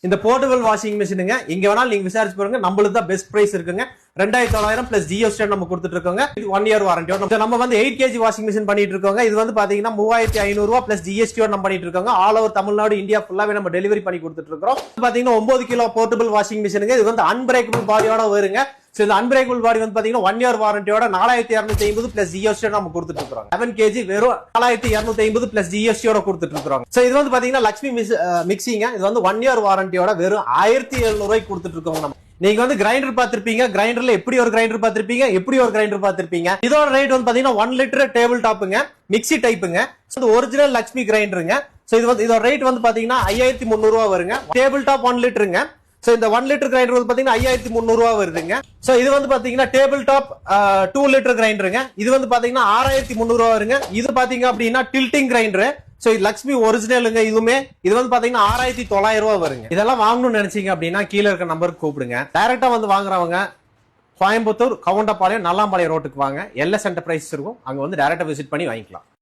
இந்த portable washing மிஷினுங்க இங்க வேணாலும் நீங்க விசாரிச்சு பாருங்க, நம்மளுக்கு தான் பெஸ்ட் பிரைஸ் இருக்குங்க. 2900 பிளஸ் ஜிஎஸ்டி நம்ம கொடுத்துட்டு இருக்கோங்க. இது 1 இயர் வாரண்டியோட நம்ம வந்து 8 kg வாஷிங் மிஷின் பண்ணிட்டு இருக்கோங்க. இது வந்து பாத்தீங்கன்னா 3500 ரூபாய் பிளஸ் ஜிஎஸ்டியோட நம்ம பண்ணிட்டு இருக்கோங்க. ஆல் ஓவர் தமிழ்நாடு இந்தியா ஃபுல்லாவே நம்ம டெலிவரி பண்ணி கொடுத்துட்டு இருக்கோம். பாத்தீங்கன்னா 9 கிலோ போர்ட்டபிள் வாஷிங் மிஷினுங்க. இது வந்து அன்பிரேக்கபிள் பாடியோட வருங்க. சோ இந்த அன்பிரேக்கபிள் பாடி வந்து பாத்தீங்கன்னா 1 இயர் வாரண்டியோட 4250 பிளஸ் ஜிஎஸ்டி நம்ம கொடுத்துட்டு இருக்கோம். 11 kg வெறும் 4250 பிளஸ் ஜிஎஸ்டியோட கொடுத்துட்டு இருக்கோம். சோ இது வந்து பாத்தீங்கன்னா லட்சுமி மிக்சிங்க. இது வந்து 1 இயர் வாரண்டியோட வெறும் 1700 ரூபாய்க்கு கொடுத்துட்டு இருக்கோம். நம்ம நீங்க வந்து கிரைண்டர் பாத்திருப்பீங்க, கிரைண்டர்ல எப்படி ஒரு கிரைண்டர் பாத்திருப்பீங்க, எப்படி ஒரு கிரைண்டர் பாத்திருப்பீங்க. இதோட ரேட் வந்து பாத்தீங்கன்னா 1 லிட்டர் டேபிள் டாப்புங்க, மிக்சி டைப்புங்க. ஒரிஜினல் லட்சுமி கிரைண்டருங்க. சோ இது வந்து இதோட ரேட் வந்து பாத்தீங்கன்னா 5300 ரூபாய் வருங்க. Table top 1 லிட்டருங்க. சோ இந்த 1 லிட்டர் கிரைண்டர் வந்து பாத்தீங்கன்னா 5300 ரூபாய் வருதுங்க. சோ இது வந்து பாத்தீங்கன்னா டேபிள் டாப் 2 லிட்டர் கிரைண்டருங்க. இது வந்து பாத்தீங்கன்னா 6300 ரூபாய் வருங்க. இது பாத்தீங்க அப்படின்னா டில்டிங் கிரைண்டர். சோ இது லட்சுமி ஒரிஜினலுங்க. இதுவுமே இது வந்து பாத்தீங்கன்னா 6900 ரூபாய் வருங்க. இதெல்லாம் வாங்கணும்னு நினைச்சீங்க அப்படின்னா கீழே இருக்க நம்பருக்கு கூப்பிடுங்க. டைரக்டா வந்து வாங்குறவங்க கோயம்புத்தூர், கவுண்டப்பாளையம், நல்லாம்பாளையம் ரோட்டுக்கு வாங்க. எல்எஸ் என்டர்பிரைஸ் இருக்கும், அங்க வந்து டைரக்டா விசிட் பண்ணி வாங்கிக்கலாம்.